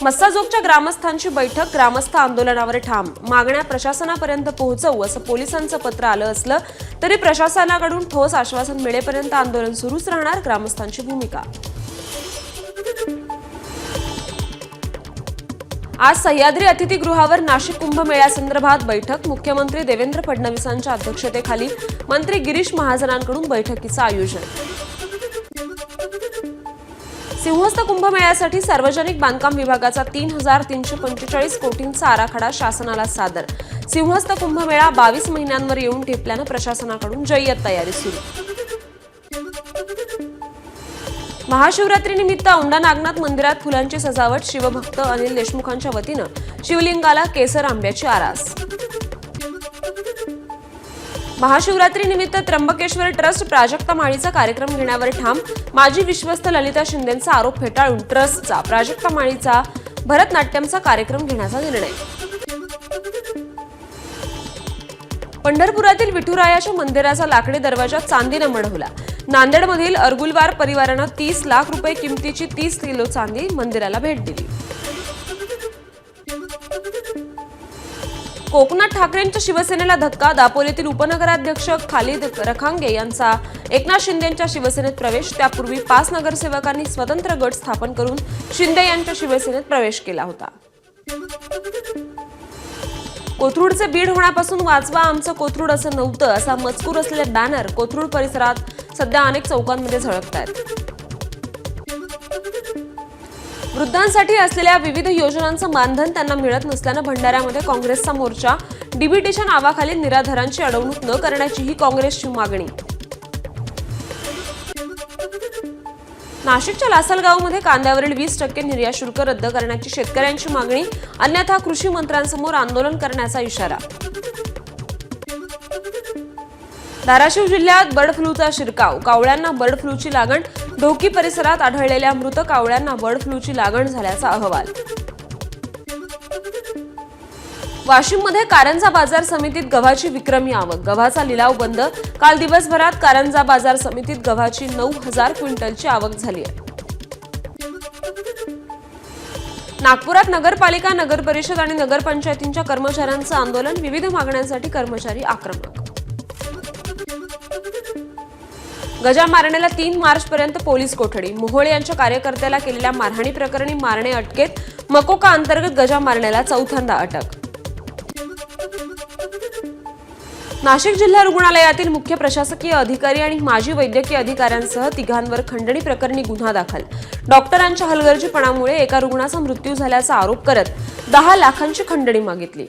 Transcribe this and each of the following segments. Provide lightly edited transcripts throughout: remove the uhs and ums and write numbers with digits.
मस्साजोगच्या ग्रामस्थांची बैठक, ग्रामस्थ आंदोलनावर ठाम, मागण्या प्रशासनापर्यंत पोहोचवू असं पोलिसांचं पत्र आलं असलं तरी प्रशासनाकडून ठोस आश्वासन मिळेपर्यंत आंदोलन सुरूच राहणार, ग्रामस्थांची भूमिका। आज सह्याद्री अतिथीगृहावर नाशिक कुंभमेळ्यासंदर्भात बैठक, मुख्यमंत्री देवेंद्र फडणवीसांच्या अध्यक्षतेखाली मंत्री गिरीश महाजनांकडून बैठकीचं आयोजन। सिंहस्थ कुंभमेळ्यासाठी सार्वजनिक बांधकाम विभागाचा 3,345 कोटींचा आराखडा शासनाला सादर। सिंहस्थ कुंभमेळा 22 महिन्यांवर येऊन ठेपल्यानं प्रशासनाकडून जय्यत तयारी सुरू। महाशिवरात्रीनिमित्त औंढा नागनाथ मंदिरात फुलांची सजावट, शिवभक्त अनिल देशमुखांच्या वतीनं शिवलिंगाला केसर आंब्याची आरास। महाशिवरात्रीनिमित्त त्र्यंबकेश्वर ट्रस्ट प्राजक्ता माळीचा कार्यक्रम घेण्यावर ठाम, माजी विश्वस्त ललिता शिंदेंचा आरोप फेटाळून ट्रस्टचा प्राजक्ता माळीचा भरतनाट्यमचा कार्यक्रम घेण्याचा निर्णय। पंढरपुरातील विठुरायाच्या मंदिराचा लाकडी दरवाजा चांदीने मढवला। नांदेडमधील अर्गुलवार परिवारानं 30 लाख रुपये किमतीची 30 किलो चांदी मंदिराला भेट दिली। कोकणात ठाकरेंच्या शिवसेनेला धक्का, दापोलीतील उपनगराध्यक्ष खालिद रखांगे यांचा एकनाथ शिंदेंच्या शिवसेनेत प्रवेश। त्यापूर्वी 5 नगरसेवकांनी स्वतंत्र गट स्थापन करून शिंदे यांच्या शिवसेनेत प्रवेश केला होता। कोथरूडचे बीड होण्यापासून वाचवा आमचं कोथरूड असं नव्हतं असा मजकूर असलेले बॅनर कोथरूड परिसरात सध्या अनेक चौकांमध्ये झळकतायत। वृद्धांसाठी असलेल्या विविध योजनांचं मानधन त्यांना मिळत नसल्यानं भंडाऱ्यामध्ये काँग्रेसचा मोर्चा, डीबीटीच्या नावाखाली निराधारांची अडवणूक न करण्याची ही काँग्रेसची मागणी। नाशिकच्या लासलगावमध्ये कांद्यावरील 20% निर्यात शुल्क रद्द करण्याची शेतकऱ्यांची मागणी, अन्यथा कृषी मंत्र्यांसमोर आंदोलन करण्याचा इशारा। धाराशिव जिल्ह्यात बर्ड फ्लूचा शिरकाव, कावळ्यांना बर्ड फ्लूची लागण, ढोकी परिसरात आढळलेल्या मृत कावळ्यांना बर्ड फ्लूची लागण झाल्याचा अहवाल। वाशिममध्ये कारंजा बाजार समितीत गव्हाची विक्रमी आवक, गव्हाचा लिलाव बंद। काल दिवसभरात कारंजा बाजार समितीत गव्हाची 9,000 क्विंटलची आवक झाली आहे। नागपुरात नगरपालिका, नगरपरिषद आणि नगरपंचायतींच्या कर्मचाऱ्यांचं आंदोलन, विविध मागण्यांसाठी कर्मचारी आक्रमक। गजा मारण्याला 3 मार्चपर्यंत पोलीस कोठडी, मोहोळे यांच्या कार्यकर्त्याला केलेल्या मारहाणी प्रकरणी मारणे अटकेत, मकोका अंतर्गत गजा मारण्याला चौथ्यांदा अटक। नाशिक जिल्हा रुग्णालयातील मुख्य प्रशासकीय अधिकारी आणि माजी वैद्यकीय अधिकाऱ्यांसह 3 खंडणी प्रकरणी गुन्हा दाखल। डॉक्टरांच्या हलगर्जीपणामुळे एका रुग्णाचा मृत्यू झाल्याचा आरोप करत 10 लाखांची खंडणी मागितली।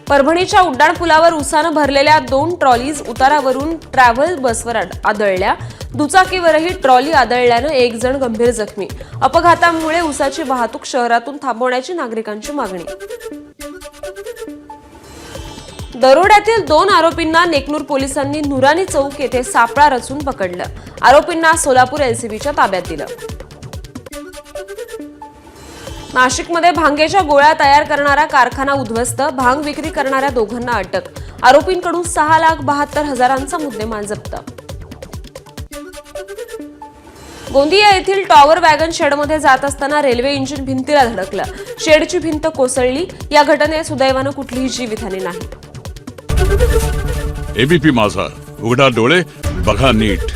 परभणीच्या उड्डाणपुलावर उसानं भरलेल्या 2 ट्रॉलीज उतारावरून ट्रॅव्हल बसवर आदळल्या, दुचाकीवरही ट्रॉली आदळल्यानं 1 जण गंभीर जखमी। अपघातामुळे उसाची वाहतूक शहरातून थांबवण्याची नागरिकांची मागणी। दरोड्यातील 2 आरोपींना नेकनूर पोलिसांनी नुरानी चौक येथे सापळा रचून पकडलं, आरोपींना सोलापूर एलसीबीच्या ताब्यात दिलं। नाशिकमध्ये भांगेच्या गोळ्या तयार करणारा कारखाना उद्ध्वस्त, भांग विक्री करणाऱ्या 2घांना अटक, आरोपींकडून 6,72,000चा मुद्देमाल जप्त। गोंदिया येथील टॉवर वॅगन शेडमध्ये जात असताना रेल्वे इंजिन भिंतीला धडकलं, शेडची भिंत कोसळली। या घटनेत सुदैवानं कुठलीही जीवितहानी नाही। एबीपी माझा, उघडा डोळे बघा नीट।